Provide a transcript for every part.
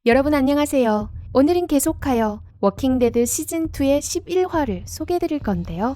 여러분 안녕하세요. 오늘은 계속하여 워킹데드 시즌2의 11화를 소개해드릴 건데요.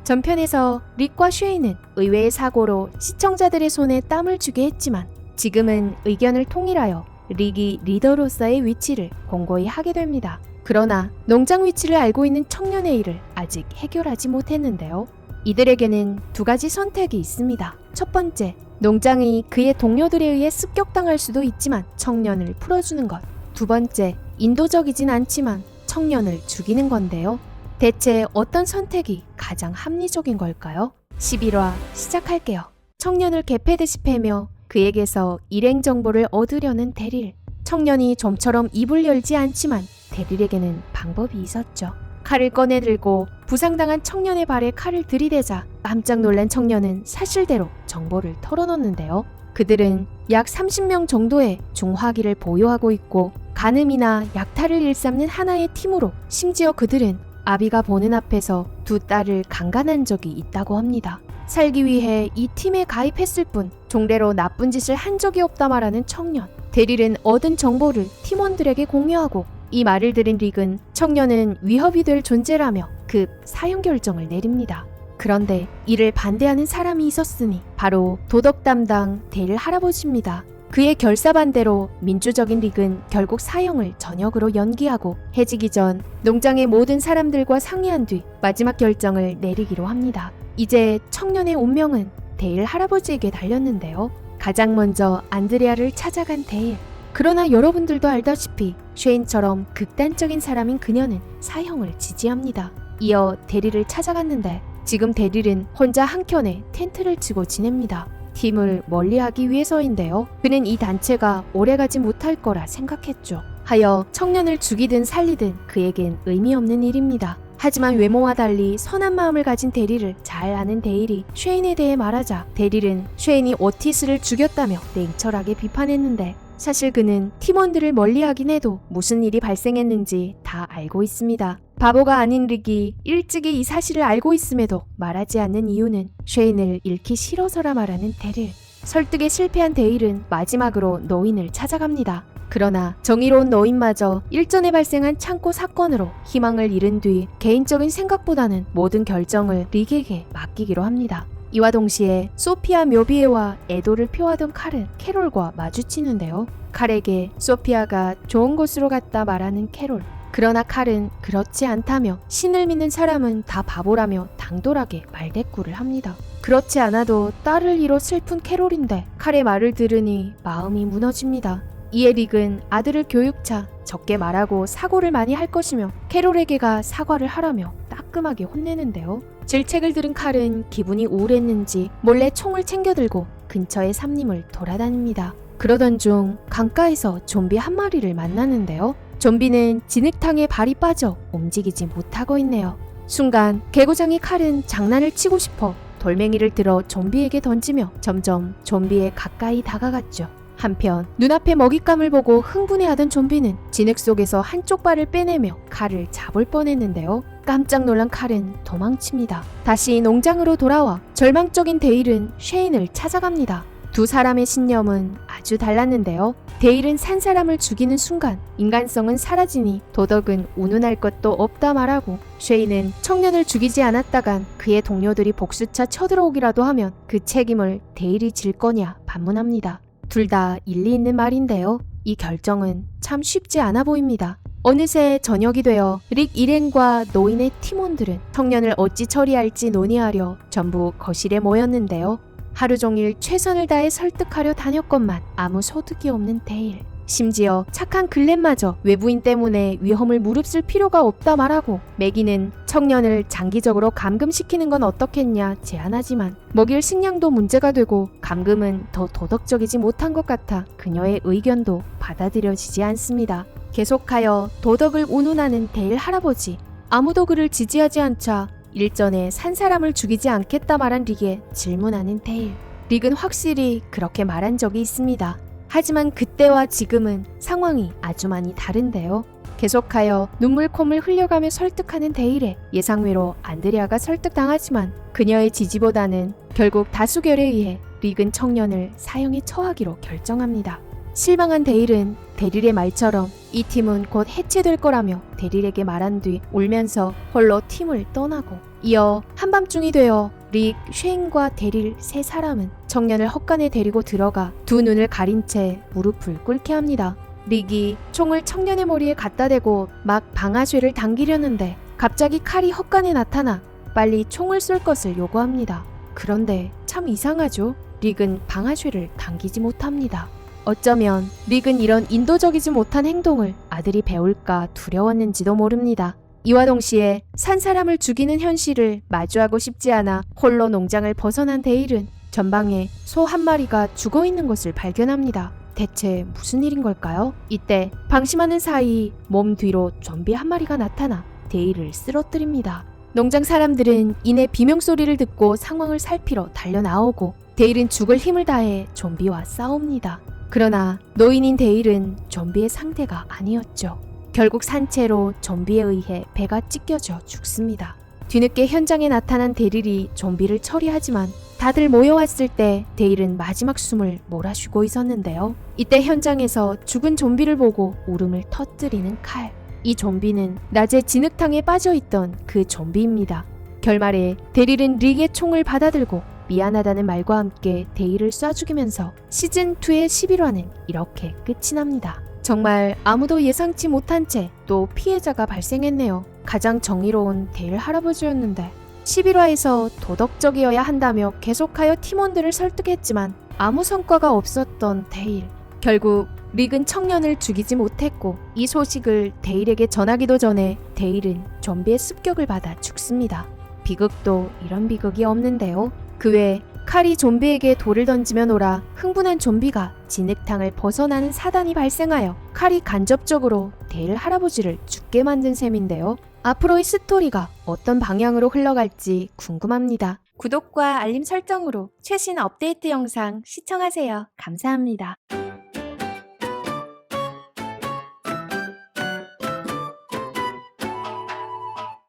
전편에서 릭과 쉐이는 의외의 사고로 시청자들의 손에 땀을 주게 했지만 지금은 의견을 통일하여 릭이 리더로서의 위치를 공고히 하게 됩니다. 그러나 농장 위치를 알고 있는 청년의 일을 아직 해결하지 못했는데요. 이들에게는 두 가지 선택이 있습니다. 첫 번째, 농장이 그의 동료들에 의해 습격당할 수도 있지만 청년을 풀어주는 것. 두 번째, 인도적이진 않지만 청년을 죽이는 건데요. 대체 어떤 선택이 가장 합리적인 걸까요? 11화 시작할게요. 청년을 개패듯이 패며 그에게서 일행 정보를 얻으려는 데릴. 청년이 좀처럼 입을 열지 않지만 데릴에게는 방법이 있었죠. 칼을 꺼내들고 부상당한 청년의 발에 칼을 들이대자 깜짝 놀란 청년은 사실대로 정보를 털어놓는데요. 그들은 약 30명 정도의 중화기를 보유하고 있고 간음이나 약탈을 일삼는 하나의 팀으로, 심지어 그들은 아비가 보는 앞에서 두 딸을 강간한 적이 있다고 합니다. 살기 위해 이 팀에 가입했을 뿐 종래로 나쁜 짓을 한 적이 없다 말하는 청년. 데릴은 얻은 정보를 팀원들에게 공유하고 이 말을 들은 릭은 청년은 위협이 될 존재라며 급 사형 결정을 내립니다. 그런데 이를 반대하는 사람이 있었으니 바로 도덕 담당 데일 할아버지입니다. 그의 결사반대로 민주적인 릭은 결국 사형을 전역으로 연기하고 해지기 전 농장의 모든 사람들과 상의한 뒤 마지막 결정을 내리기로 합니다. 이제 청년의 운명은 데일 할아버지에게 달렸는데요. 가장 먼저 안드레아를 찾아간 데일. 그러나 여러분들도 알다시피 쉐인처럼 극단적인 사람인 그녀는 사형을 지지합니다. 이어 데릴을 찾아갔는데 지금 데릴은 혼자 한켠에 텐트를 치고 지냅니다. 팀을 멀리하기 위해서인데요. 그는 이 단체가 오래가지 못할 거라 생각했죠. 하여 청년을 죽이든 살리든 그에겐 의미 없는 일입니다. 하지만 외모와 달리 선한 마음을 가진 데릴을 잘 아는 데일이 쉐인에 대해 말하자 데릴은 쉐인이 오티스를 죽였다며 냉철하게 비판했는데 사실 그는 팀원들을 멀리하긴 해도 무슨 일이 발생했는지 다 알고 있습니다. 바보가 아닌 릭이 일찍이 이 사실을 알고 있음에도 말하지 않는 이유는 쉐인을 잃기 싫어서라 말하는 데릴. 설득에 실패한 데일은 마지막으로 노인을 찾아갑니다. 그러나 정의로운 노인마저 일전에 발생한 창고 사건으로 희망을 잃은 뒤 개인적인 생각보다는 모든 결정을 릭에게 맡기기로 합니다. 이와 동시에 소피아 묘비에와 애도를 표하던 칼은 캐롤과 마주치는데요. 칼에게 소피아가 좋은 곳으로 갔다 말하는 캐롤. 그러나 칼은 그렇지 않다며 신을 믿는 사람은 다 바보라며 당돌하게 말대꾸를 합니다. 그렇지 않아도 딸을 잃어 슬픈 캐롤인데 칼의 말을 들으니 마음이 무너집니다. 이에 릭은 아들을 교육차 적게 말하고 사고를 많이 할 것이며 캐롤에게가 사과를 하라며 따끔하게 혼내는데요. 질책을 들은 칼은 기분이 우울했는지 몰래 총을 챙겨들고 근처의 삼림을 돌아다닙니다. 그러던 중 강가에서 좀비 한 마리를 만나는데요. 좀비는 진흙탕에 발이 빠져 움직이지 못하고 있네요. 순간 개구장이 칼은 장난을 치고 싶어 돌멩이를 들어 좀비에게 던지며 점점 좀비에 가까이 다가갔죠. 한편 눈앞에 먹잇감을 보고 흥분해하던 좀비는 진흙 속에서 한쪽 발을 빼내며 칼을 잡을 뻔했는데요. 깜짝 놀란 칼은 도망칩니다. 다시 농장으로 돌아와 절망적인 데일은 쉐인을 찾아갑니다. 두 사람의 신념은 아주 달랐는데요. 데일은 산 사람을 죽이는 순간 인간성은 사라지니 도덕은 운운할 것도 없다 말하고, 쉐인은 청년을 죽이지 않았다간 그의 동료들이 복수차 쳐들어오기라도 하면 그 책임을 데일이 질 거냐 반문합니다. 둘 다 일리 있는 말인데요. 이 결정은 참 쉽지 않아 보입니다. 어느새 저녁이 되어 릭 일행과 노인의 팀원들은 청년을 어찌 처리할지 논의하려 전부 거실에 모였는데요. 하루 종일 최선을 다해 설득하려 다녔건만 아무 소득이 없는 데일. 심지어 착한 글렌마저 외부인 때문에 위험을 무릅쓸 필요가 없다 말하고, 매기는 청년을 장기적으로 감금시키는 건 어떻겠냐 제안하지만 먹일 식량도 문제가 되고 감금은 더 도덕적이지 못한 것 같아 그녀의 의견도 받아들여지지 않습니다. 계속하여 도덕을 운운하는 데일 할아버지. 아무도 그를 지지하지 않자 일전에 산 사람을 죽이지 않겠다 말한 릭에 질문하는 데일. 릭은 확실히 그렇게 말한 적이 있습니다. 하지만 그때와 지금은 상황이 아주 많이 다른데요. 계속하여 눈물콧물 흘려가며 설득하는 데일에 예상외로 안드레아가 설득당하지만 그녀의 지지보다는 결국 다수결에 의해 릭은 청년을 사형에 처하기로 결정합니다. 실망한 데일은 데릴의 말처럼 이 팀은 곧 해체될 거라며 데릴에게 말한 뒤 울면서 홀로 팀을 떠나고, 이어 한밤중이 되어 릭, 쉐인과 데릴 세 사람은 청년을 헛간에 데리고 들어가 두 눈을 가린 채 무릎을 꿇게 합니다. 릭이 총을 청년의 머리에 갖다 대고 막 방아쇠를 당기려는데 갑자기 칼이 헛간에 나타나 빨리 총을 쏠 것을 요구합니다. 그런데 참 이상하죠? 릭은 방아쇠를 당기지 못합니다. 어쩌면 릭은 이런 인도적이지 못한 행동을 아들이 배울까 두려웠는지도 모릅니다. 이와 동시에 산 사람을 죽이는 현실을 마주하고 싶지 않아 홀로 농장을 벗어난 데일은 전방에 소 한 마리가 죽어 있는 것을 발견합니다. 대체 무슨 일인 걸까요? 이때 방심하는 사이 몸 뒤로 좀비 한 마리가 나타나 데일을 쓰러뜨립니다. 농장 사람들은 이내 비명소리를 듣고 상황을 살피러 달려나오고 데일은 죽을 힘을 다해 좀비와 싸웁니다. 그러나 노인인 데일은 좀비의 상대가 아니었죠. 결국 산채로 좀비에 의해 배가 찢겨져 죽습니다. 뒤늦게 현장에 나타난 데릴이 좀비를 처리하지만 다들 모여왔을 때 데일은 마지막 숨을 몰아쉬고 있었는데요. 이때 현장에서 죽은 좀비를 보고 울음을 터뜨리는 칼. 이 좀비는 낮에 진흙탕에 빠져있던 그 좀비입니다. 결말에 데릴은 릭의 총을 받아들고 미안하다는 말과 함께 데일을 쏴 죽이면서 시즌2의 11화는 이렇게 끝이 납니다. 정말 아무도 예상치 못한 채 또 피해자가 발생했네요. 가장 정의로운 데일 할아버지였는데 11화에서 도덕적이어야 한다며 계속하여 팀원들을 설득했지만 아무 성과가 없었던 데일. 결국 릭은 청년을 죽이지 못했고 이 소식을 데일에게 전하기도 전에 데일은 좀비의 습격을 받아 죽습니다. 비극도 이런 비극이 없는데요. 그 외에 칼이 좀비에게 돌을 던지면 오라 흥분한 좀비가 진흙탕을 벗어나는 사단이 발생하여 칼이 간접적으로 데일 할아버지를 죽게 만든 셈인데요. 앞으로의 스토리가 어떤 방향으로 흘러갈지 궁금합니다. 구독과 알림 설정으로 최신 업데이트 영상 시청하세요. 감사합니다.